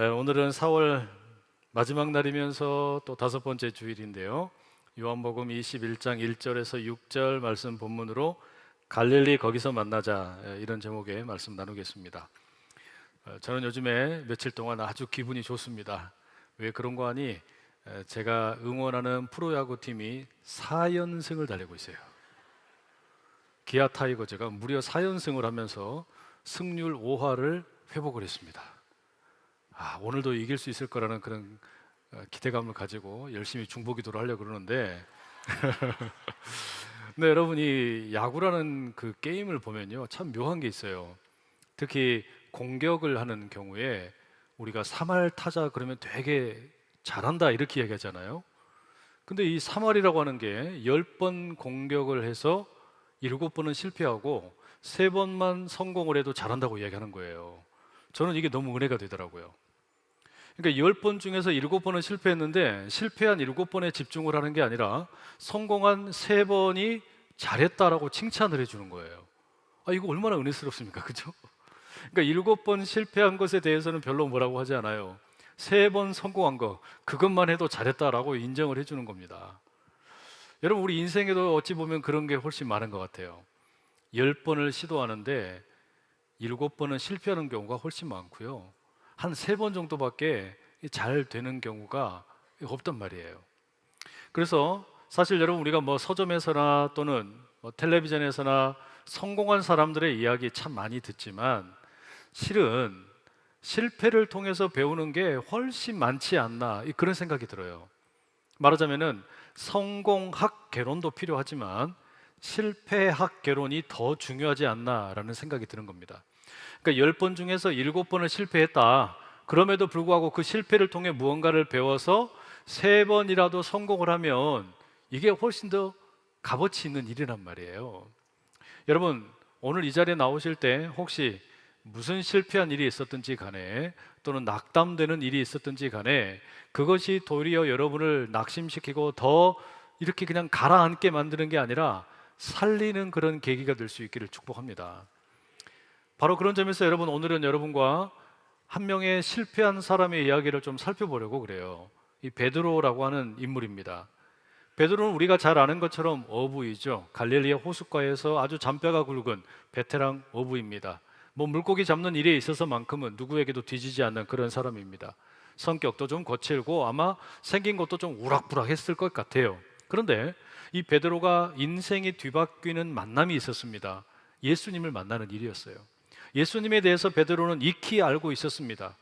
오늘은 4월 마지막 날이면서 또 다섯 번째 주일인데요. 요한복음 21장 1절에서 6절 말씀 본문으로 갈릴리 거기서 만나자, 이런 제목의 말씀 나누겠습니다. 저는 요즘에 며칠 동안 아주 기분이 좋습니다. 왜 그런 거 하니? 제가 응원하는 프로야구팀이 4연승을 달리고 있어요. 기아 타이거즈가 무려 4연승을 하면서 승률 5할을 회복을 했습니다. 오늘도 이길 수 있을 거라는 그런 기대감을 가지고 열심히 중보기도를 하려고 그러는데 네, 여러분이 야구라는 그 게임을 보면요, 참 묘한 게 있어요. 특히 공격을 하는 경우에 우리가 3할 타자 그러면 되게 잘한다 이렇게 얘기하잖아요. 근데 이 3할이라고 하는 게 10번 공격을 해서 7번은 실패하고 3번만 성공을 해도 잘한다고 이야기하는 거예요. 저는 이게 너무 은혜가 되더라고요. 그러니까 10번 중에서 7번은 실패했는데 실패한 7번에 집중을 하는 게 아니라 성공한 3번이 잘했다라고 칭찬을 해주는 거예요. 이거 얼마나 은혜스럽습니까? 그죠? 그러니까 7번 실패한 것에 대해서는 별로 뭐라고 하지 않아요. 3번 성공한 거, 그것만 해도 잘했다라고 인정을 해주는 겁니다. 여러분, 우리 인생에도 어찌 보면 그런 게 훨씬 많은 것 같아요. 10번을 시도하는데 7번은 실패하는 경우가 훨씬 많고요. 한 3번 정도밖에 잘 되는 경우가 없단 말이에요. 그래서 사실 여러분, 우리가 뭐 서점에서나 또는 텔레비전에서나 성공한 사람들의 이야기 참 많이 듣지만 실은 실패를 통해서 배우는 게 훨씬 많지 않나, 그런 생각이 들어요. 말하자면은 성공학 개론도 필요하지만 실패학 개론이 더 중요하지 않나라는 생각이 드는 겁니다. 그러니까 10번 중에서 7번을 실패했다. 그럼에도 불구하고 그 실패를 통해 무언가를 배워서 3번이라도 성공을 하면 이게 훨씬 더 값어치 있는 일이란 말이에요. 여러분, 오늘 이 자리에 나오실 때 혹시 무슨 실패한 일이 있었든지 간에 또는 낙담되는 일이 있었든지 간에 그것이 도리어 여러분을 낙심시키고 더 이렇게 그냥 가라앉게 만드는 게 아니라 살리는 그런 계기가 될 수 있기를 축복합니다. 바로 그런 점에서 여러분, 오늘은 여러분과 한 명의 실패한 사람의 이야기를 좀 살펴보려고 그래요. 이 베드로라고 하는 인물입니다. 베드로는 우리가 잘 아는 것처럼 어부이죠. 갈릴리의 호숫가에서 아주 잔뼈가 굵은 베테랑 어부입니다. 물고기 잡는 일에 있어서만큼은 누구에게도 뒤지지 않는 그런 사람입니다. 성격도 좀 거칠고 아마 생긴 것도 좀 우락부락했을 것 같아요. 그런데 이 베드로가 인생이 뒤바뀌는 만남이 있었습니다. 예수님을 만나는 일이었어요. 예수님에 대해서 베드로는 익히 알고 있었습니다.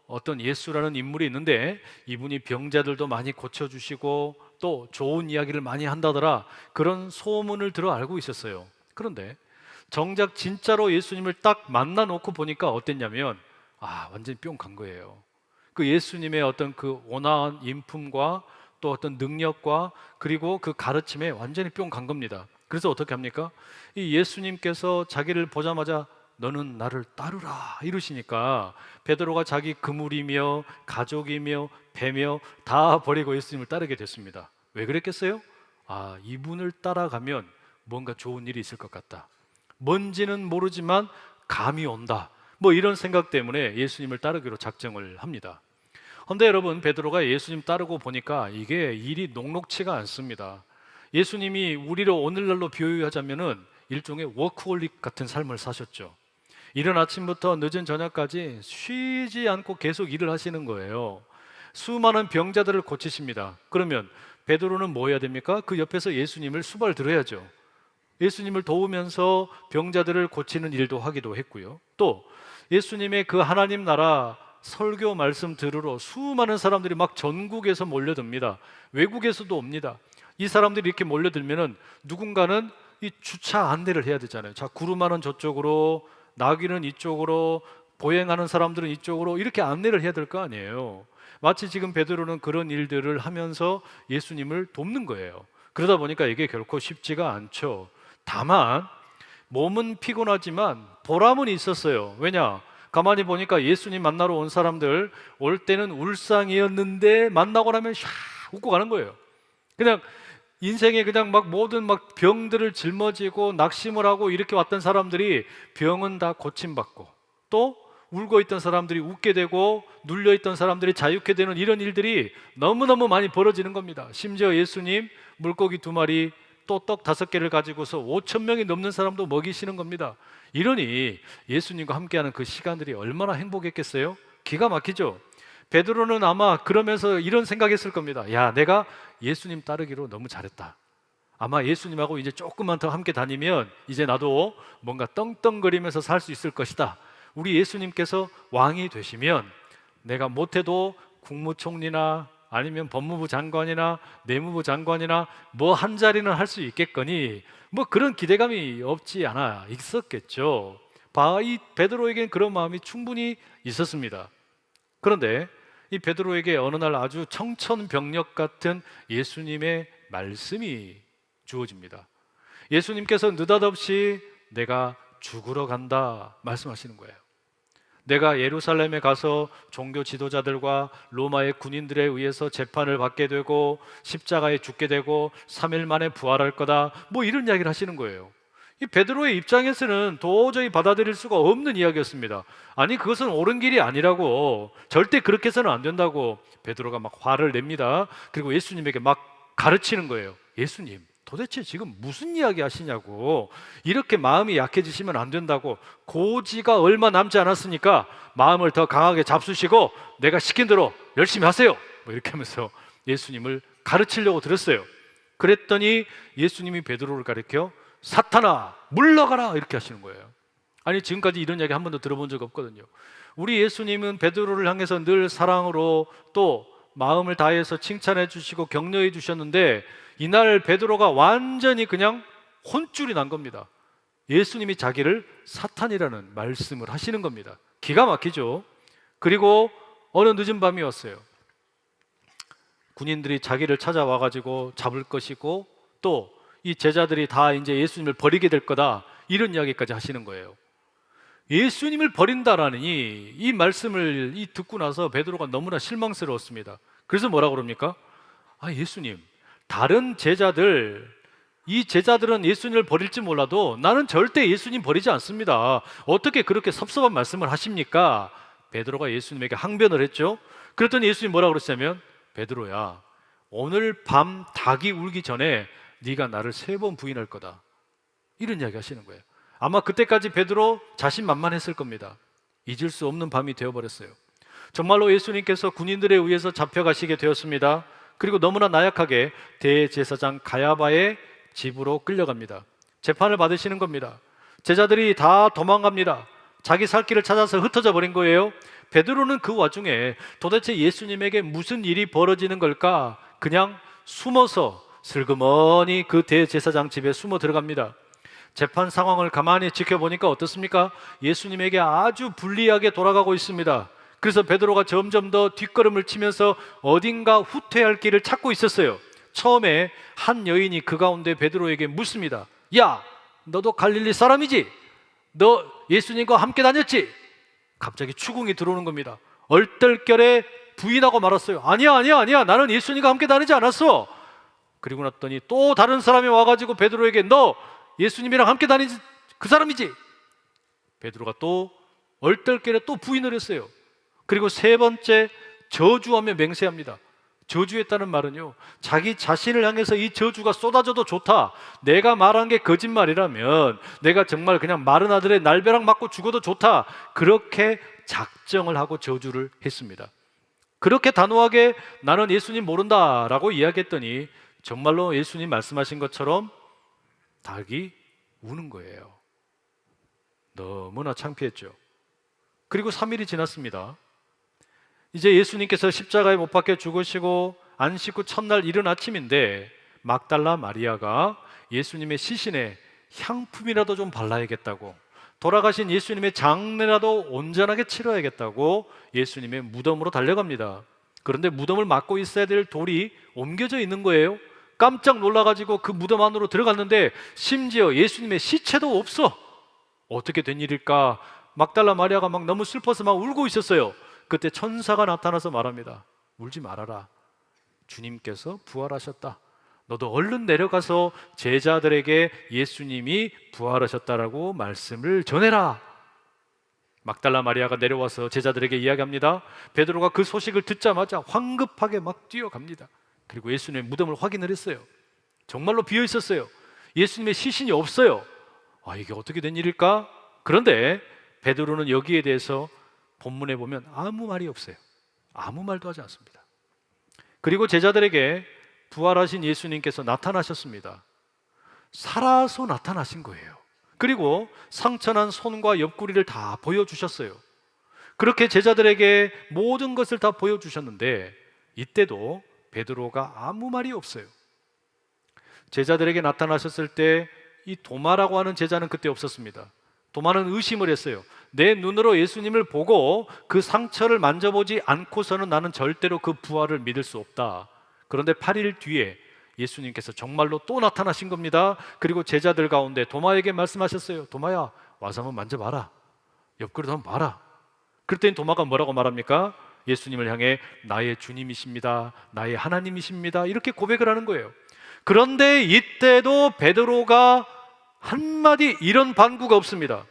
어떤 예수라는 인물이 있는데 이분이 병자들도 많이 고쳐주시고 또 좋은 이야기를 많이 한다더라, 그런 소문을 들어 알고 있었어요. 그런데 정작 진짜로 예수님을 딱 만나 놓고 보니까 어땠냐면 완전히 뿅 간 거예요. 그 예수님의 어떤 그 온화한 인품과 또 어떤 능력과 그리고 그 가르침에 완전히 뿅 간 겁니다. 그래서 어떻게 합니까? 이 예수님께서 자기를 보자마자 너는 나를 따르라 이러시니까 베드로가 자기 그물이며 가족이며 배며 다 버리고 예수님을 따르게 됐습니다. 왜 그랬겠어요? 이분을 따라가면 뭔가 좋은 일이 있을 것 같다. 뭔지는 모르지만 감이 온다. 이런 생각 때문에 예수님을 따르기로 작정을 합니다. 그런데 여러분, 베드로가 예수님 따르고 보니까 이게 일이 녹록치가 않습니다. 예수님이 우리를 오늘날로 비유하자면은 일종의 워크홀릭 같은 삶을 사셨죠. 이른 아침부터 늦은 저녁까지 쉬지 않고 계속 일을 하시는 거예요. 수많은 병자들을 고치십니다. 그러면 베드로는 뭐 해야 됩니까? 그 옆에서 예수님을 수발 들어야죠. 예수님을 도우면서 병자들을 고치는 일도 하기도 했고요. 또 예수님의 그 하나님 나라 설교 말씀 들으러 수많은 사람들이 막 전국에서 몰려듭니다. 외국에서도 옵니다. 이 사람들이 이렇게 몰려들면은 누군가는 이 주차 안내를 해야 되잖아요. 자, 구름하는 저쪽으로, 나귀는 이쪽으로, 보행하는 사람들은 이쪽으로, 이렇게 안내를 해야 될 거 아니에요. 마치 지금 베드로는 그런 일들을 하면서 예수님을 돕는 거예요. 그러다 보니까 이게 결코 쉽지가 않죠. 다만 몸은 피곤하지만 보람은 있었어요. 왜냐? 가만히 보니까 예수님 만나러 온 사람들 올 때는 울상이었는데 만나고 나면 샥 웃고 가는 거예요. 그냥 인생에 그냥 모든 병들을 짊어지고 낙심을 하고 이렇게 왔던 사람들이 병은 다 고침받고 또 울고 있던 사람들이 웃게 되고 눌려 있던 사람들이 자유케 되는 이런 일들이 너무너무 많이 벌어지는 겁니다. 심지어 예수님 물고기 2마리 또 떡 5개를 가지고서 5천 명이 넘는 사람도 먹이시는 겁니다. 이러니 예수님과 함께하는 그 시간들이 얼마나 행복했겠어요? 기가 막히죠? 베드로는 아마 그러면서 이런 생각했을 겁니다. 야, 내가 예수님 따르기로 너무 잘했다. 아마 예수님하고 이제 조금만 더 함께 다니면 이제 나도 뭔가 떵떵거리면서 살 수 있을 것이다. 우리 예수님께서 왕이 되시면 내가 못해도 국무총리나 아니면 법무부 장관이나 내무부 장관이나 뭐 한 자리는 할 수 있겠거니 뭐 그런 기대감이 없지 않아 있었겠죠. 이 베드로에겐 그런 마음이 충분히 있었습니다. 그런데 이 베드로에게 어느 날 아주 청천벽력 같은 예수님의 말씀이 주어집니다. 예수님께서 느닷없이 내가 죽으러 간다 말씀하시는 거예요. 내가 예루살렘에 가서 종교 지도자들과 로마의 군인들에 의해서 재판을 받게 되고 십자가에 죽게 되고 3일 만에 부활할 거다, 뭐 이런 이야기를 하시는 거예요. 이 베드로의 입장에서는 도저히 받아들일 수가 없는 이야기였습니다. 아니, 그것은 옳은 길이 아니라고, 절대 그렇게 해서는 안 된다고 베드로가 막 화를 냅니다. 그리고 예수님에게 막 가르치는 거예요. 예수님, 도대체 지금 무슨 이야기 하시냐고, 이렇게 마음이 약해지시면 안 된다고, 고지가 얼마 남지 않았으니까 마음을 더 강하게 잡수시고 내가 시킨 대로 열심히 하세요, 뭐 이렇게 하면서 예수님을 가르치려고 들었어요. 그랬더니 예수님이 베드로를 가리켜 사탄아 물러가라 이렇게 하시는 거예요. 아니, 지금까지 이런 이야기 한 번도 들어본 적 없거든요. 우리 예수님은 베드로를 향해서 늘 사랑으로 또 마음을 다해서 칭찬해 주시고 격려해 주셨는데 이날 베드로가 완전히 그냥 혼쭐이 난 겁니다. 예수님이 자기를 사탄이라는 말씀을 하시는 겁니다. 기가 막히죠. 그리고 어느 늦은 밤이 왔어요. 군인들이 자기를 찾아와 가지고 잡을 것이고 또 이 제자들이 다 이제 예수님을 버리게 될 거다, 이런 이야기까지 하시는 거예요. 예수님을 버린다라니 이 말씀을 듣고 나서 베드로가 너무나 실망스러웠습니다. 그래서 뭐라고 그럽니까? 예수님, 다른 제자들, 이 제자들은 예수님을 버릴지 몰라도 나는 절대 예수님 버리지 않습니다. 어떻게 그렇게 섭섭한 말씀을 하십니까? 베드로가 예수님에게 항변을 했죠. 그랬더니 예수님 뭐라고 그러시냐면, 베드로야, 오늘 밤 닭이 울기 전에 네가 나를 3번 부인할 거다, 이런 이야기 하시는 거예요. 아마 그때까지 베드로 자신만만했을 겁니다. 잊을 수 없는 밤이 되어버렸어요. 정말로 예수님께서 군인들에 의해서 잡혀가시게 되었습니다. 그리고 너무나 나약하게 대제사장 가야바의 집으로 끌려갑니다. 재판을 받으시는 겁니다. 제자들이 다 도망갑니다. 자기 살 길을 찾아서 흩어져 버린 거예요. 베드로는 그 와중에 도대체 예수님에게 무슨 일이 벌어지는 걸까? 그냥 숨어서 슬그머니 그 대제사장 집에 숨어 들어갑니다. 재판 상황을 가만히 지켜보니까 어떻습니까? 예수님에게 아주 불리하게 돌아가고 있습니다. 그래서 베드로가 점점 더 뒷걸음을 치면서 어딘가 후퇴할 길을 찾고 있었어요. 처음에 한 여인이 그 가운데 베드로에게 묻습니다. 야, 너도 갈릴리 사람이지? 너 예수님과 함께 다녔지? 갑자기 추궁이 들어오는 겁니다. 얼떨결에 부인하고 말았어요. 아니야, 나는 예수님과 함께 다니지 않았어. 그리고 났더니 또 다른 사람이 와가지고 베드로에게 너 예수님이랑 함께 다니지 그 사람이지? 베드로가 또 얼떨결에 또 부인을 했어요. 그리고 3번째 저주하며 맹세합니다. 저주했다는 말은요, 자기 자신을 향해서 이 저주가 쏟아져도 좋다, 내가 말한 게 거짓말이라면 내가 정말 그냥 마른 아들의 날벼락 맞고 죽어도 좋다, 그렇게 작정을 하고 저주를 했습니다. 그렇게 단호하게 나는 예수님 모른다라고 이야기했더니 정말로 예수님 말씀하신 것처럼 닭이 우는 거예요. 너무나 창피했죠. 그리고 3일이 지났습니다. 이제 예수님께서 십자가에 못 박혀 죽으시고 안식 후 첫날 이른 아침인데 막달라 마리아가 예수님의 시신에 향품이라도 좀 발라야겠다고, 돌아가신 예수님의 장례라도 온전하게 치러야겠다고 예수님의 무덤으로 달려갑니다. 그런데 무덤을 막고 있어야 될 돌이 옮겨져 있는 거예요. 깜짝 놀라가지고 그 무덤 안으로 들어갔는데 심지어 예수님의 시체도 없어. 어떻게 된 일일까? 막달라 마리아가 막 너무 슬퍼서 막 울고 있었어요. 그때 천사가 나타나서 말합니다. 울지 말아라, 주님께서 부활하셨다. 너도 얼른 내려가서 제자들에게 예수님이 부활하셨다라고 말씀을 전해라. 막달라 마리아가 내려와서 제자들에게 이야기합니다. 베드로가 그 소식을 듣자마자 황급하게 막 뛰어갑니다. 그리고 예수님의 무덤을 확인을 했어요. 정말로 비어 있었어요. 예수님의 시신이 없어요. 이게 어떻게 된 일일까? 그런데 베드로는 여기에 대해서 본문에 보면 아무 말이 없어요. 아무 말도 하지 않습니다. 그리고 제자들에게 부활하신 예수님께서 나타나셨습니다. 살아서 나타나신 거예요. 그리고 상처난 손과 옆구리를 다 보여주셨어요. 그렇게 제자들에게 모든 것을 다 보여주셨는데 이때도 베드로가 아무 말이 없어요. 제자들에게 나타나셨을 때 이 도마라고 하는 제자는 그때 없었습니다. 도마는 의심을 했어요. 내 눈으로 예수님을 보고 그 상처를 만져보지 않고서는 나는 절대로 그 부활을 믿을 수 없다. 그런데 8일 뒤에 예수님께서 정말로 또 나타나신 겁니다. 그리고 제자들 가운데 도마에게 말씀하셨어요. 도마야, 와서 한번 만져봐라. 옆구리도 한번 봐라. 그랬더니 도마가 뭐라고 말합니까? 예수님을 향해 나의 주님이십니다, 나의 하나님이십니다, 이렇게 고백을 하는 거예요. 그런데 이때도 베드로가 한마디 이런 반구가 없습니다.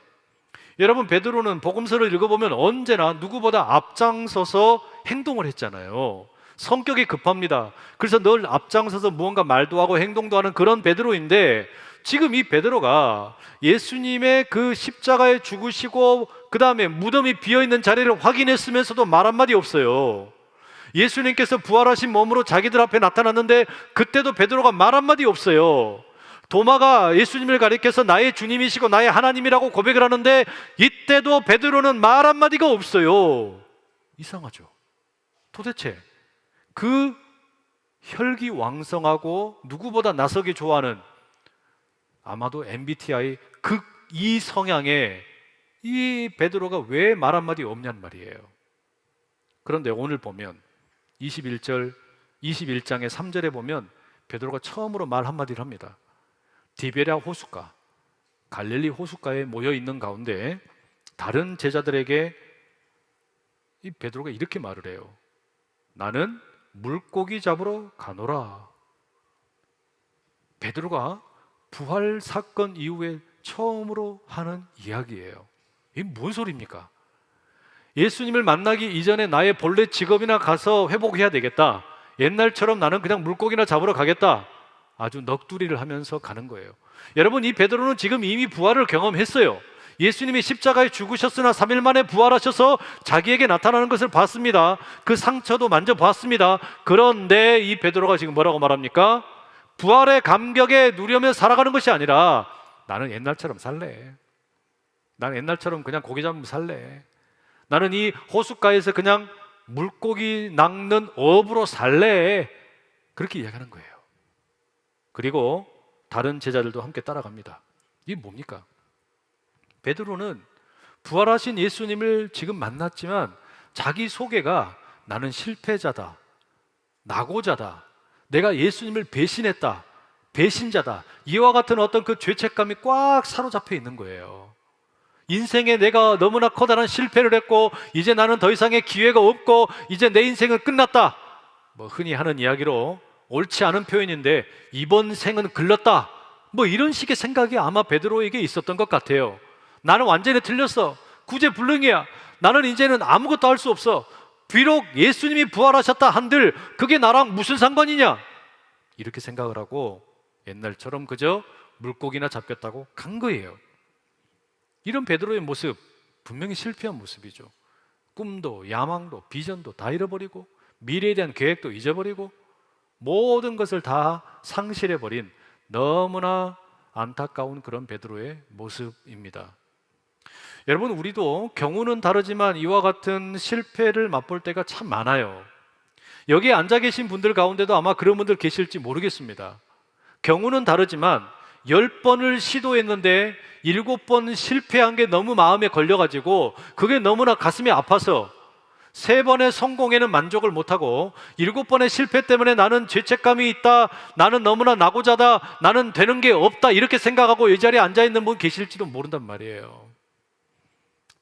여러분, 베드로는 복음서를 읽어보면 언제나 누구보다 앞장서서 행동을 했잖아요. 성격이 급합니다. 그래서 늘 앞장서서 무언가 말도 하고 행동도 하는 그런 베드로인데, 지금 이 베드로가 예수님의 그 십자가에 죽으시고 그 다음에 무덤이 비어있는 자리를 확인했으면서도 말 한마디 없어요. 예수님께서 부활하신 몸으로 자기들 앞에 나타났는데 그때도 베드로가 말 한마디 없어요. 도마가 예수님을 가리켜서 나의 주님이시고 나의 하나님이라고 고백을 하는데 이때도 베드로는 말 한마디가 없어요. 이상하죠? 도대체 그 혈기왕성하고 누구보다 나서기 좋아하는, 아마도 MBTI 극E 성향의 이 베드로가 왜 말 한마디 없냔 말이에요. 그런데 오늘 보면 21장의 3절에 보면 베드로가 처음으로 말 한마디를 합니다. 디베랴 호숫가, 갈릴리 호숫가에 모여 있는 가운데 다른 제자들에게 이 베드로가 이렇게 말을 해요. 나는 물고기 잡으러 가노라. 베드로가 부활 사건 이후에 처음으로 하는 이야기예요. 이게 뭔 소리입니까? 예수님을 만나기 이전에 나의 본래 직업이나 가서 회복해야 되겠다. 옛날처럼 나는 그냥 물고기나 잡으러 가겠다. 아주 넋두리를 하면서 가는 거예요. 여러분, 이 베드로는 지금 이미 부활을 경험했어요. 예수님이 십자가에 죽으셨으나 3일 만에 부활하셔서 자기에게 나타나는 것을 봤습니다. 그 상처도 만져봤습니다. 그런데 이 베드로가 지금 뭐라고 말합니까? 부활의 감격에 누려며 살아가는 것이 아니라 나는 옛날처럼 살래. 나는 옛날처럼 그냥 고기 잡으면 살래. 나는 이 호숫가에서 그냥 물고기 낚는 어부로 살래. 그렇게 이야기하는 거예요. 그리고 다른 제자들도 함께 따라갑니다. 이게 뭡니까? 베드로는 부활하신 예수님을 지금 만났지만 자기 소개가 나는 실패자다, 낙오자다, 내가 예수님을 배신했다, 배신자다, 이와 같은 어떤 그 죄책감이 꽉 사로잡혀 있는 거예요. 인생에 내가 너무나 커다란 실패를 했고 이제 나는 더 이상의 기회가 없고 이제 내 인생은 끝났다. 흔히 하는 이야기로 옳지 않은 표현인데 이번 생은 글렀다, 이런 식의 생각이 아마 베드로에게 있었던 것 같아요. 나는 완전히 틀렸어. 구제불능이야. 나는 이제는 아무것도 할 수 없어. 비록 예수님이 부활하셨다 한들 그게 나랑 무슨 상관이냐, 이렇게 생각을 하고 옛날처럼 그저 물고기나 잡겠다고 간 거예요. 이런 베드로의 모습, 분명히 실패한 모습이죠. 꿈도 야망도 비전도 다 잃어버리고 미래에 대한 계획도 잊어버리고 모든 것을 다 상실해버린 너무나 안타까운 그런 베드로의 모습입니다. 여러분, 우리도 경우는 다르지만 이와 같은 실패를 맛볼 때가 참 많아요. 여기에 앉아 계신 분들 가운데도 아마 그런 분들 계실지 모르겠습니다. 경우는 다르지만 10번을 시도했는데 7번 실패한 게 너무 마음에 걸려가지고 그게 너무나 가슴이 아파서 3번의 성공에는 만족을 못하고 7번의 실패 때문에 나는 죄책감이 있다, 나는 너무나 낙오자다, 나는 되는 게 없다, 이렇게 생각하고 이 자리에 앉아있는 분 계실지도 모른단 말이에요.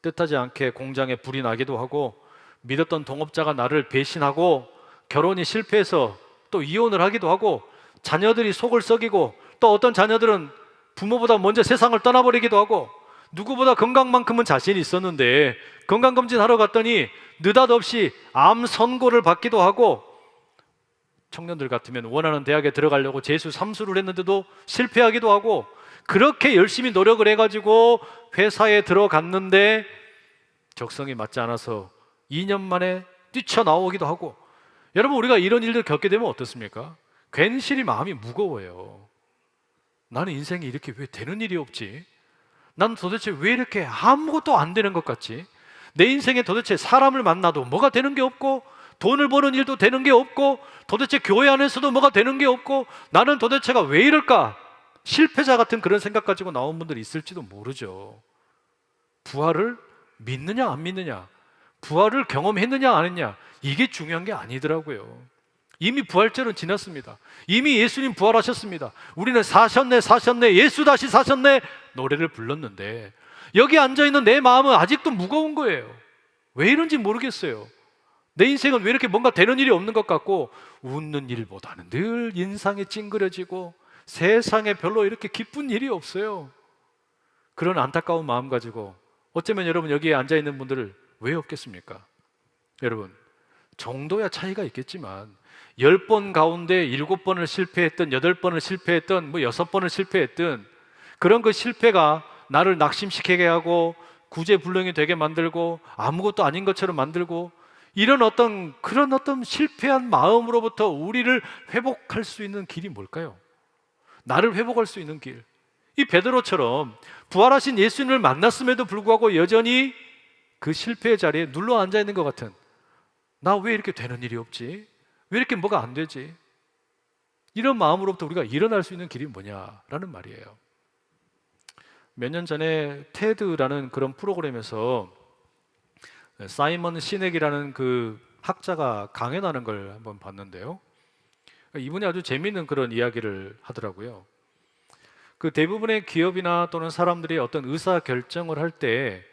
뜻하지 않게 공장에 불이 나기도 하고 믿었던 동업자가 나를 배신하고 결혼이 실패해서 또 이혼을 하기도 하고 자녀들이 속을 썩이고 또 어떤 자녀들은 부모보다 먼저 세상을 떠나버리기도 하고 누구보다 건강만큼은 자신이 있었는데 건강검진하러 갔더니 느닷없이 암 선고를 받기도 하고, 청년들 같으면 원하는 대학에 들어가려고 재수 3수를 했는데도 실패하기도 하고, 그렇게 열심히 노력을 해가지고 회사에 들어갔는데 적성이 맞지 않아서 2년 만에 뛰쳐나오기도 하고. 여러분, 우리가 이런 일들 겪게 되면 어떻습니까? 괜시리 마음이 무거워요. 나는 인생에 이렇게 왜 되는 일이 없지? 난 도대체 왜 이렇게 아무것도 안 되는 것 같지? 내 인생에 도대체 사람을 만나도 뭐가 되는 게 없고, 돈을 버는 일도 되는 게 없고, 도대체 교회 안에서도 뭐가 되는 게 없고, 나는 도대체가 왜 이럴까? 실패자 같은 그런 생각 가지고 나온 분들이 있을지도 모르죠. 부활을 믿느냐 안 믿느냐, 부활을 경험했느냐 안 했냐, 이게 중요한 게 아니더라고요. 이미 부활절은 지났습니다. 이미 예수님 부활하셨습니다. 우리는 사셨네 사셨네 예수 다시 사셨네 노래를 불렀는데, 여기 앉아있는 내 마음은 아직도 무거운 거예요. 왜 이런지 모르겠어요. 내 인생은 왜 이렇게 뭔가 되는 일이 없는 것 같고, 웃는 일보다는 늘 인상이 찡그려지고 세상에 별로 이렇게 기쁜 일이 없어요. 그런 안타까운 마음 가지고 어쩌면 여러분 여기에 앉아있는 분들을 왜 없겠습니까? 여러분, 정도야 차이가 있겠지만 10번 가운데 7번을 실패했던, 8번을 실패했던, 6번을 실패했던, 그런 그 실패가 나를 낙심시키게 하고 구제불능이 되게 만들고 아무것도 아닌 것처럼 만들고, 이런 그런 어떤 실패한 마음으로부터 우리를 회복할 수 있는 길이 뭘까요? 나를 회복할 수 있는 길. 이 베드로처럼 부활하신 예수님을 만났음에도 불구하고 여전히 그 실패의 자리에 눌러 앉아 있는 것 같은, 나 왜 이렇게 되는 일이 없지? 왜 이렇게 뭐가 안 되지? 이런 마음으로부터 우리가 일어날 수 있는 길이 뭐냐라는 말이에요. 몇 년 전에 테드라는 그런 프로그램에서 사이먼 시넥이라는 그 학자가 강연하는 걸 한번 봤는데요. 이분이 아주 재미있는 그런 이야기를 하더라고요. 그 대부분의 기업이나 또는 사람들이 어떤 의사 결정을 할 때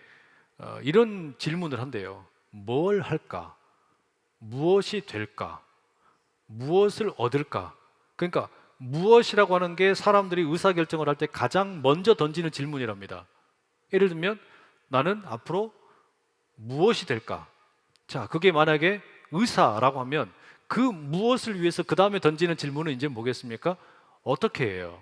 이런 질문을 한대요. 뭘 할까? 무엇이 될까? 무엇을 얻을까? 그러니까 무엇이라고 하는 게 사람들이 의사결정을 할 때 가장 먼저 던지는 질문이랍니다. 예를 들면 나는 앞으로 무엇이 될까? 자, 그게 만약에 의사라고 하면 그 무엇을 위해서 그 다음에 던지는 질문은 이제 뭐겠습니까? 어떻게 해요?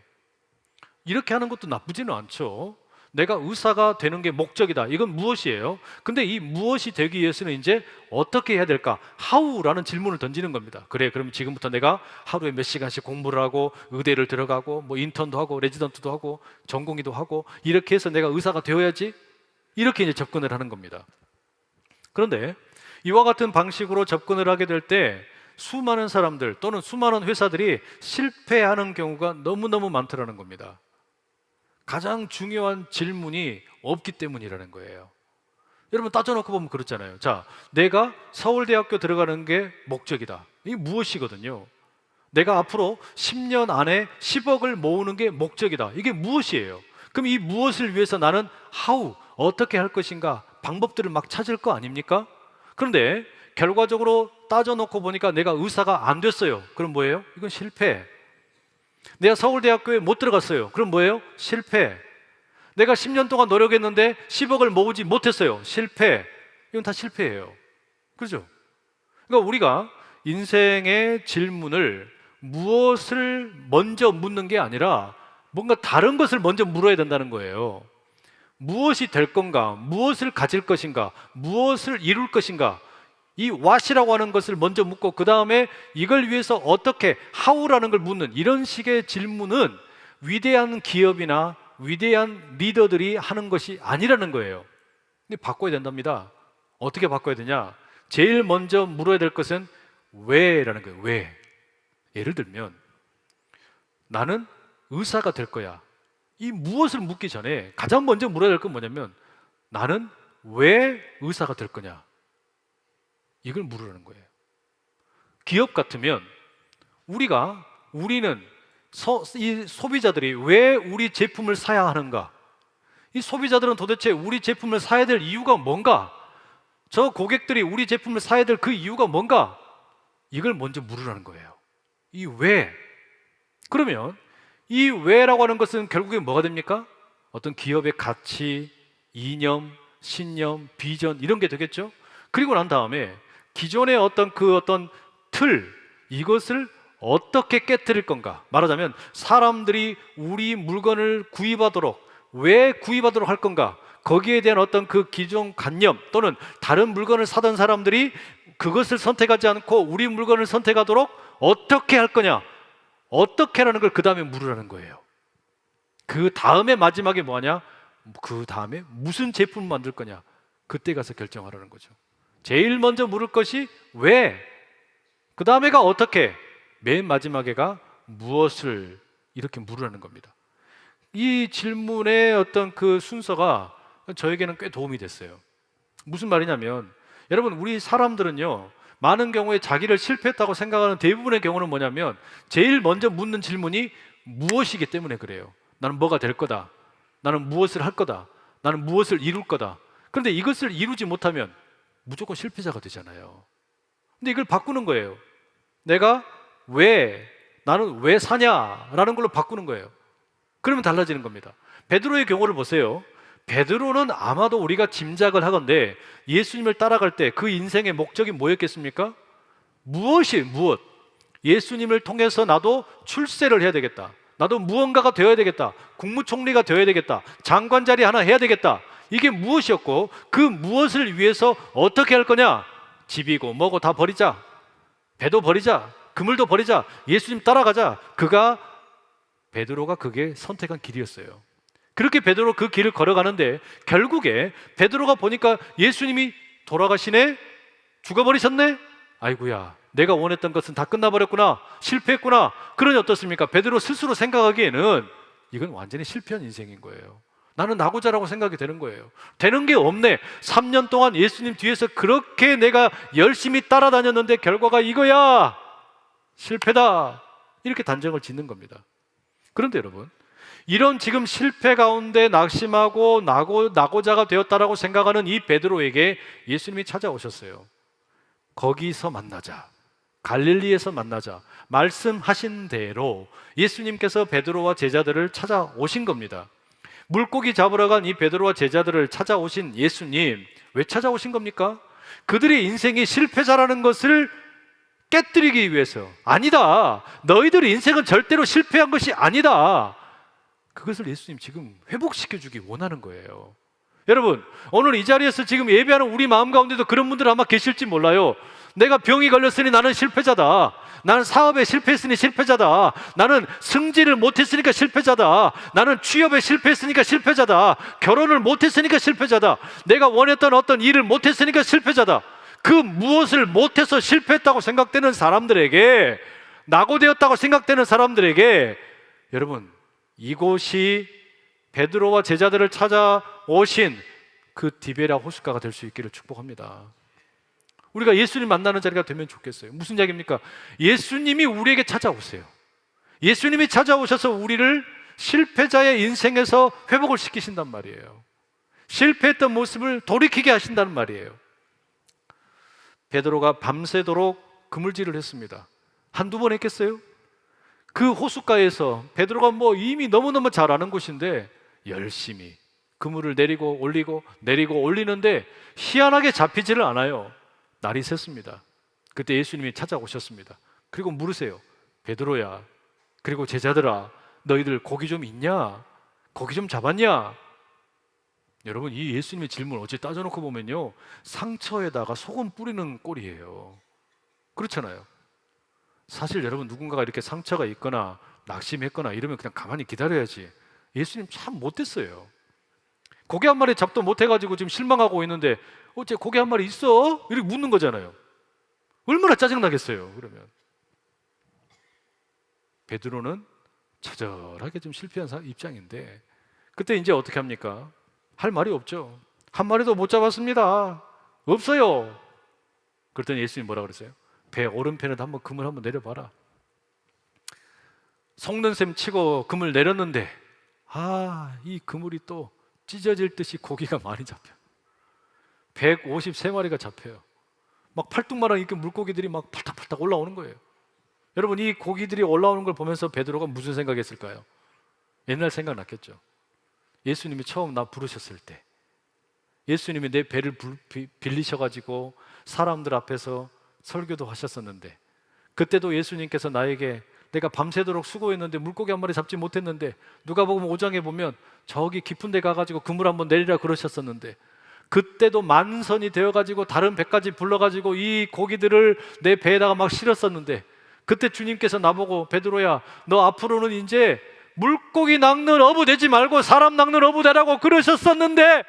이렇게 하는 것도 나쁘지는 않죠. 내가 의사가 되는 게 목적이다. 이건 무엇이에요? 근데 이 무엇이 되기 위해서는 이제 어떻게 해야 될까? How라는 질문을 던지는 겁니다. 그래, 그럼 지금부터 내가 하루에 몇 시간씩 공부를 하고 의대를 들어가고 인턴도 하고 레지던트도 하고 전공의도 하고 이렇게 해서 내가 의사가 되어야지. 이렇게 이제 접근을 하는 겁니다. 그런데 이와 같은 방식으로 접근을 하게 될 때 수많은 사람들 또는 수많은 회사들이 실패하는 경우가 너무너무 많더라는 겁니다. 가장 중요한 질문이 없기 때문이라는 거예요. 여러분 따져놓고 보면 그렇잖아요. 자, 내가 서울대학교 들어가는 게 목적이다. 이게 무엇이거든요. 내가 앞으로 10년 안에 10억을 모으는 게 목적이다. 이게 무엇이에요? 그럼 이 무엇을 위해서 나는 how, 어떻게 할 것인가 방법들을 막 찾을 거 아닙니까? 그런데 결과적으로 따져놓고 보니까 내가 의사가 안 됐어요. 그럼 뭐예요? 이건 실패. 내가 서울대학교에 못 들어갔어요. 그럼 뭐예요? 실패. 내가 10년 동안 노력했는데 10억을 모으지 못했어요. 실패. 이건 다 실패예요. 그렇죠? 그러니까 우리가 인생의 질문을 무엇을 먼저 묻는 게 아니라 뭔가 다른 것을 먼저 물어야 된다는 거예요. 무엇이 될 건가? 무엇을 가질 것인가? 무엇을 이룰 것인가? 이 what이라고 하는 것을 먼저 묻고 그 다음에 이걸 위해서 어떻게, how라는 걸 묻는 이런 식의 질문은 위대한 기업이나 위대한 리더들이 하는 것이 아니라는 거예요. 근데 바꿔야 된답니다. 어떻게 바꿔야 되냐? 제일 먼저 물어야 될 것은 왜라는 거예요. 왜? 예를 들면 나는 의사가 될 거야. 이 무엇을 묻기 전에 가장 먼저 물어야 될 건 뭐냐면 나는 왜 의사가 될 거냐? 이걸 물으라는 거예요. 기업 같으면 우리는 이 소비자들이 왜 우리 제품을 사야 하는가? 이 소비자들은 도대체 우리 제품을 사야 될 이유가 뭔가? 저 고객들이 우리 제품을 사야 될 그 이유가 뭔가? 이걸 먼저 물으라는 거예요. 이 왜? 그러면 이 왜라고 하는 것은 결국에 뭐가 됩니까? 어떤 기업의 가치, 이념, 신념, 비전 이런 게 되겠죠. 그리고 난 다음에 기존의 어떤 틀, 이것을 어떻게 깨뜨릴 건가? 말하자면 사람들이 우리 물건을 구입하도록, 왜 구입하도록 할 건가? 거기에 대한 어떤 그 기존 관념 또는 다른 물건을 사던 사람들이 그것을 선택하지 않고 우리 물건을 선택하도록 어떻게 할 거냐? 어떻게 하라는 걸 그 다음에 물으라는 거예요. 그 다음에 마지막에 뭐하냐? 그 다음에 무슨 제품을 만들 거냐? 그때 가서 결정하라는 거죠. 제일 먼저 물을 것이 왜? 그 다음에가 어떻게? 맨 마지막에가 무엇을? 이렇게 물으라는 겁니다. 이 질문의 어떤 그 순서가 저에게는 꽤 도움이 됐어요. 무슨 말이냐면, 여러분, 우리 사람들은요, 많은 경우에 자기를 실패했다고 생각하는 대부분의 경우는 뭐냐면 제일 먼저 묻는 질문이 무엇이기 때문에 그래요. 나는 뭐가 될 거다. 나는 무엇을 할 거다. 나는 무엇을 이룰 거다. 그런데 이것을 이루지 못하면 무조건 실패자가 되잖아요. 근데 이걸 바꾸는 거예요. 내가 나는 왜 사냐라는 걸로 바꾸는 거예요. 그러면 달라지는 겁니다. 베드로의 경우를 보세요. 베드로는 아마도 우리가 짐작을 하건대 예수님을 따라갈 때 그 인생의 목적이 뭐였겠습니까? 무엇? 예수님을 통해서 나도 출세를 해야 되겠다. 나도 무언가가 되어야 되겠다. 국무총리가 되어야 되겠다. 장관 자리 하나 해야 되겠다. 이게 무엇이었고, 그 무엇을 위해서 어떻게 할 거냐? 집이고 뭐고 다 버리자. 배도 버리자. 그물도 버리자. 예수님 따라가자. 베드로가 그게 선택한 길이었어요. 그렇게 베드로 그 길을 걸어가는데 결국에 베드로가 보니까 예수님이 돌아가시네? 죽어버리셨네? 아이고야, 내가 원했던 것은 다 끝나버렸구나. 실패했구나. 그러니 어떻습니까? 베드로 스스로 생각하기에는 이건 완전히 실패한 인생인 거예요. 나는 나고자라고 생각이 되는 거예요. 되는 게 없네. 3년 동안 예수님 뒤에서 그렇게 내가 열심히 따라다녔는데 결과가 이거야. 실패다. 이렇게 단정을 짓는 겁니다. 그런데 여러분, 이런 지금 실패 가운데 낙심하고 나고자가 되었다라고 생각하는 이 베드로에게 예수님이 찾아오셨어요. 거기서 만나자. 갈릴리에서 만나자. 말씀하신 대로 예수님께서 베드로와 제자들을 찾아오신 겁니다. 물고기 잡으러 간 이 베드로와 제자들을 찾아오신 예수님, 왜 찾아오신 겁니까? 그들의 인생이 실패자라는 것을 깨뜨리기 위해서. 아니다. 너희들의 인생은 절대로 실패한 것이 아니다. 그것을 예수님 지금 회복시켜주기 원하는 거예요. 여러분, 오늘 이 자리에서 지금 예배하는 우리 마음 가운데도 그런 분들 아마 계실지 몰라요. 내가 병이 걸렸으니 나는 실패자다. 나는 사업에 실패했으니 실패자다. 나는 승진을 못했으니까 실패자다. 나는 취업에 실패했으니까 실패자다. 결혼을 못했으니까 실패자다. 내가 원했던 어떤 일을 못했으니까 실패자다. 그 무엇을 못해서 실패했다고 생각되는 사람들에게, 낙오되었다고 생각되는 사람들에게, 여러분, 이곳이 베드로와 제자들을 찾아오신 그 디베라 호숫가가 될 수 있기를 축복합니다. 우리가 예수님 만나는 자리가 되면 좋겠어요. 무슨 이야기입니까? 예수님이 우리에게 찾아오세요. 예수님이 찾아오셔서 우리를 실패자의 인생에서 회복을 시키신단 말이에요. 실패했던 모습을 돌이키게 하신다는 말이에요. 베드로가 밤새도록 그물질을 했습니다. 한두 번 했겠어요? 그 호숫가에서 베드로가 이미 너무너무 잘 아는 곳인데 열심히 그물을 내리고 올리고 내리고 올리는데 희한하게 잡히지를 않아요. 날이 샜습니다. 그때 예수님이 찾아오셨습니다. 그리고 물으세요. 베드로야, 그리고 제자들아, 너희들 고기 좀 있냐? 고기 좀 잡았냐? 여러분, 이 예수님의 질문 어찌 따져놓고 보면요, 상처에다가 소금 뿌리는 꼴이에요. 그렇잖아요. 사실 여러분, 누군가가 이렇게 상처가 있거나 낙심했거나 이러면 그냥 가만히 기다려야지. 예수님 참 못됐어요. 고기 한 마리 잡도 못해가지고 지금 실망하고 있는데 어째 고기 한 마리 있어? 이렇게 묻는 거잖아요. 얼마나 짜증나겠어요. 그러면 베드로는 처절하게 좀 실패한 입장인데 그때 이제 어떻게 합니까? 할 말이 없죠. 한 마리도 못 잡았습니다. 없어요. 그랬더니 예수님 뭐라 그랬어요? 배 오른편에 한번 그물 한번 내려봐라. 속는 셈 치고 그물 내렸는데 이 그물이 또 찢어질 듯이 고기가 많이 잡혀. 153마리가 잡혀요. 막 팔뚝만한 이렇게 물고기들이 막 팔딱팔딱 올라오는 거예요. 여러분, 이 고기들이 올라오는 걸 보면서 베드로가 무슨 생각했을까요? 옛날 생각 났겠죠. 예수님이 처음 나 부르셨을 때 예수님이 내 배를 빌리셔가지고 사람들 앞에서 설교도 하셨었는데, 그때도 예수님께서 나에게 내가 밤새도록 수고했는데 물고기 한 마리 잡지 못했는데 누가복음 5장에 보면 저기 깊은 데 가가지고 그물 한번 내리라 그러셨었는데, 그때도 만선이 되어가지고 다른 배까지 불러가지고 이 고기들을 내 배에다가 막 실었었는데, 그때 주님께서 나보고 베드로야, 너 앞으로는 이제 물고기 낚는 어부 되지 말고 사람 낚는 어부 되라고 그러셨었는데,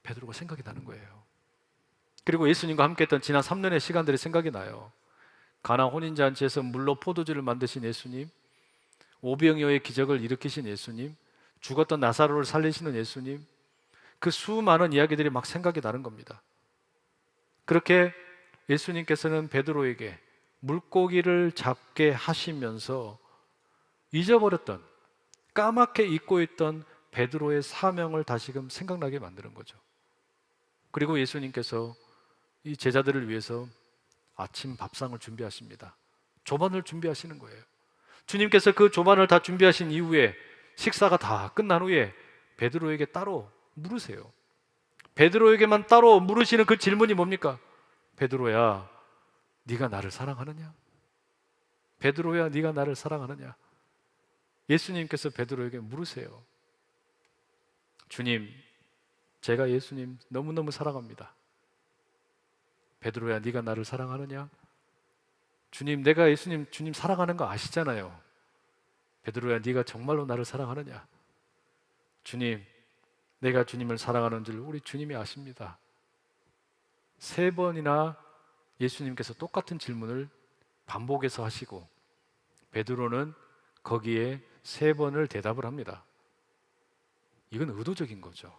베드로가 생각이 나는 거예요. 그리고 예수님과 함께 했던 지난 3년의 시간들이 생각이 나요. 가나 혼인잔치에서 물로 포도주를 만드신 예수님, 오병이어의 기적을 일으키신 예수님, 죽었던 나사로를 살리시는 예수님, 그 수많은 이야기들이 막 생각이 나는 겁니다. 그렇게 예수님께서는 베드로에게 물고기를 잡게 하시면서 잊어버렸던, 까맣게 잊고 있던 베드로의 사명을 다시금 생각나게 만드는 거죠. 그리고 예수님께서 이 제자들을 위해서 아침 밥상을 준비하십니다. 조반을 준비하시는 거예요. 주님께서 그 조반을 다 준비하신 이후에, 식사가 다 끝난 후에 베드로에게 따로 물으세요. 베드로에게만 따로 물으시는 그 질문이 뭡니까? 베드로야, 네가 나를 사랑하느냐? 베드로야, 네가 나를 사랑하느냐? 예수님께서 베드로에게 물으세요. 주님, 제가 예수님 너무너무 사랑합니다. 베드로야, 네가 나를 사랑하느냐? 주님, 내가 예수님 주님 사랑하는 거 아시잖아요. 베드로야, 네가 정말로 나를 사랑하느냐? 주님, 내가 주님을 사랑하는 줄 우리 주님이 아십니다. 3번이나 예수님께서 똑같은 질문을 반복해서 하시고, 베드로는 거기에 3번을 대답을 합니다. 이건 의도적인 거죠.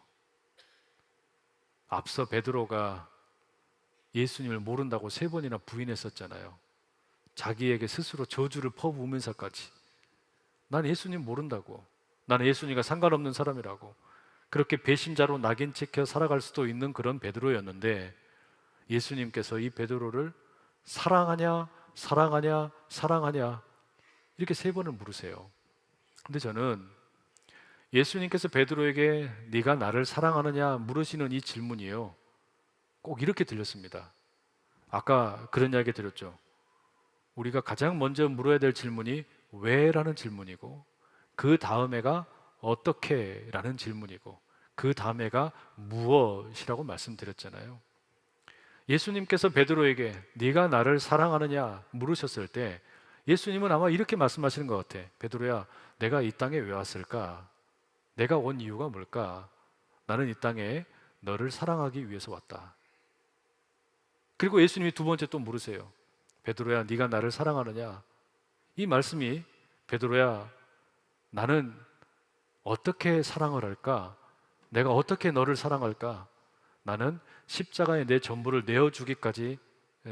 앞서 베드로가 예수님을 모른다고 3번이나 부인했었잖아요. 자기에게 스스로 저주를 퍼부으면서까지 난 예수님 모른다고, 나는 예수님과 상관없는 사람이라고 그렇게 배신자로 낙인 찍혀 살아갈 수도 있는 그런 베드로였는데, 예수님께서 이 베드로를 사랑하냐 사랑하냐 사랑하냐 이렇게 3번을 물으세요. 근데 저는 예수님께서 베드로에게 네가 나를 사랑하느냐 물으시는 이 질문이요, 꼭 이렇게 들렸습니다. 아까 그런 이야기 드렸죠. 우리가 가장 먼저 물어야 될 질문이 왜? 라는 질문이고, 그 다음에가 어떻게? 라는 질문이고, 그 다음에가 무엇이라고 말씀드렸잖아요. 예수님께서 베드로에게 네가 나를 사랑하느냐 물으셨을 때 예수님은 아마 이렇게 말씀하시는 것 같아. 베드로야, 내가 이 땅에 왜 왔을까? 내가 온 이유가 뭘까? 나는 이 땅에 너를 사랑하기 위해서 왔다. 그리고 예수님이 2번째 또 물으세요. 베드로야, 네가 나를 사랑하느냐? 이 말씀이 베드로야, 나는 어떻게 사랑을 할까? 내가 어떻게 너를 사랑할까? 나는 십자가에 내 전부를 내어주기까지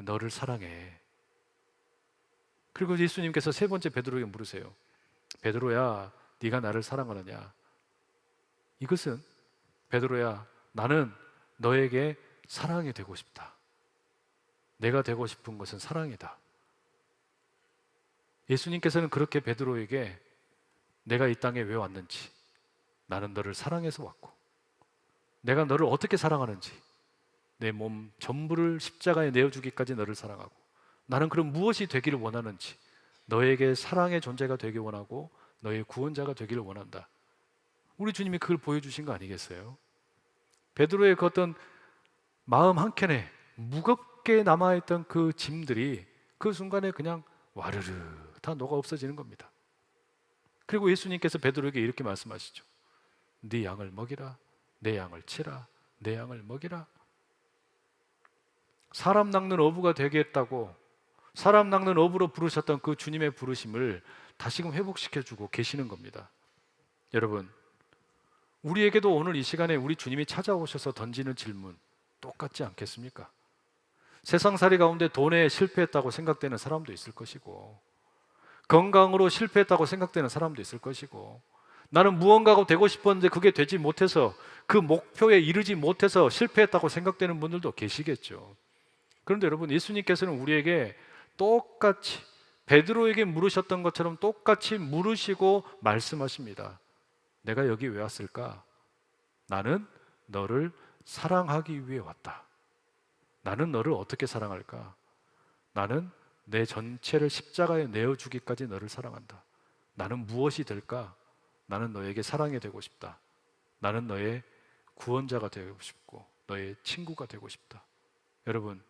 너를 사랑해. 그리고 예수님께서 3번째 베드로에게 물으세요. 베드로야, 네가 나를 사랑하느냐? 이것은 베드로야, 나는 너에게 사랑이 되고 싶다. 내가 되고 싶은 것은 사랑이다. 예수님께서는 그렇게 베드로에게 내가 이 땅에 왜 왔는지, 나는 너를 사랑해서 왔고, 내가 너를 어떻게 사랑하는지, 내 몸 전부를 십자가에 내어주기까지 너를 사랑하고, 나는 그럼 무엇이 되기를 원하는지, 너에게 사랑의 존재가 되길 원하고 너의 구원자가 되기를 원한다. 우리 주님이 그걸 보여주신 거 아니겠어요? 베드로의 그 어떤 마음 한켠에 무겁게 남아있던 그 짐들이 그 순간에 그냥 와르르 다 녹아 없어지는 겁니다. 그리고 예수님께서 베드로에게 이렇게 말씀하시죠. 네 양을 먹이라, 내 양을 치라, 내 양을 먹이라. 사람 낚는 어부가 되겠다고 사람 낚는 어부로 부르셨던 그 주님의 부르심을 다시금 회복시켜주고 계시는 겁니다. 여러분, 우리에게도 오늘 이 시간에 우리 주님이 찾아오셔서 던지는 질문 똑같지 않겠습니까? 세상살이 가운데 돈에 실패했다고 생각되는 사람도 있을 것이고, 건강으로 실패했다고 생각되는 사람도 있을 것이고, 나는 무언가가 되고 싶었는데 그게 되지 못해서 그 목표에 이르지 못해서 실패했다고 생각되는 분들도 계시겠죠. 그런데 여러분, 예수님께서는 우리에게 똑같이 베드로에게 물으셨던 것처럼 똑같이 물으시고 말씀하십니다. 내가 여기 왜 왔을까? 나는 너를 사랑하기 위해 왔다. 나는 너를 어떻게 사랑할까? 나는 내 전체를 십자가에 내어주기까지 너를 사랑한다. 나는 무엇이 될까? 나는 너에게 사랑이 되고 싶다. 나는 너의 구원자가 되고 싶고 너의 친구가 되고 싶다. 여러분,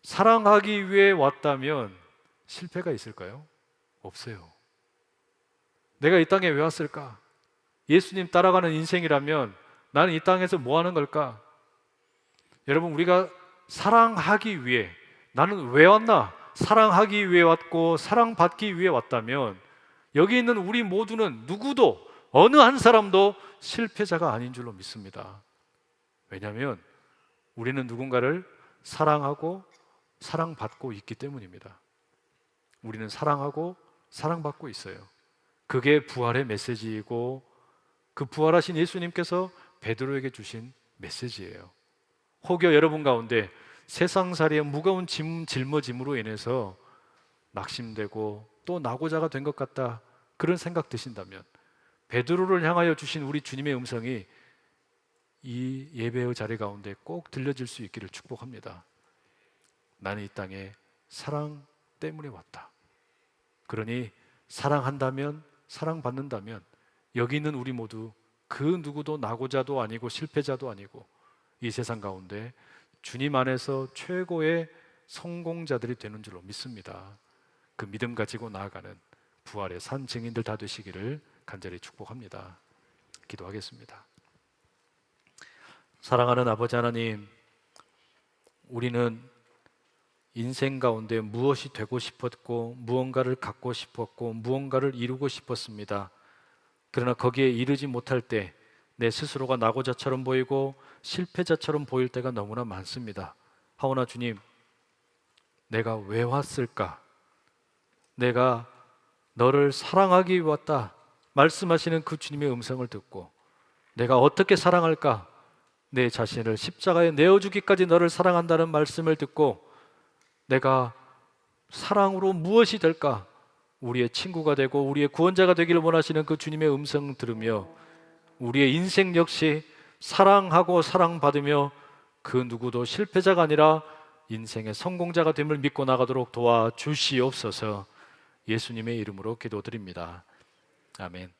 사랑하기 위해 왔다면 실패가 있을까요? 없어요. 내가 이 땅에 왜 왔을까? 예수님 따라가는 인생이라면 나는 이 땅에서 뭐 하는 걸까? 여러분, 우리가 사랑하기 위해, 나는 왜 왔나? 사랑하기 위해 왔고 사랑받기 위해 왔다면 여기 있는 우리 모두는 누구도, 어느 한 사람도 실패자가 아닌 줄로 믿습니다. 왜냐하면 우리는 누군가를 사랑하고 사랑받고 있기 때문입니다. 우리는 사랑하고 사랑받고 있어요. 그게 부활의 메시지이고 그 부활하신 예수님께서 베드로에게 주신 메시지예요. 혹여 여러분 가운데 세상살이의 무거운 짐 짊어짐으로 인해서 낙심되고 또 낙오자가 된 것 같다, 그런 생각 드신다면 베드로를 향하여 주신 우리 주님의 음성이 이 예배의 자리 가운데 꼭 들려질 수 있기를 축복합니다. 나는 이 땅에 사랑 때문에 왔다. 그러니 사랑한다면, 사랑받는다면 여기 있는 우리 모두 그 누구도 낙오자도 아니고 실패자도 아니고 이 세상 가운데 주님 안에서 최고의 성공자들이 되는 줄로 믿습니다. 그 믿음 가지고 나아가는 부활의 산 증인들 다 되시기를 간절히 축복합니다. 기도하겠습니다. 사랑하는 아버지 하나님, 우리는 인생 가운데 무엇이 되고 싶었고 무언가를 갖고 싶었고 무언가를 이루고 싶었습니다. 그러나 거기에 이르지 못할 때 내 스스로가 낙오자처럼 보이고 실패자처럼 보일 때가 너무나 많습니다. 하오나 주님, 내가 왜 왔을까? 내가 너를 사랑하기 위해 왔다 말씀하시는 그 주님의 음성을 듣고 내가 어떻게 사랑할까? 내 자신을 십자가에 내어주기까지 너를 사랑한다는 말씀을 듣고 내가 사랑으로 무엇이 될까? 우리의 친구가 되고 우리의 구원자가 되기를 원하시는 그 주님의 음성 들으며 우리의 인생 역시 사랑하고 사랑받으며 그 누구도 실패자가 아니라 인생의 성공자가 됨을 믿고 나가도록 도와주시옵소서. 예수님의 이름으로 기도드립니다. 아멘.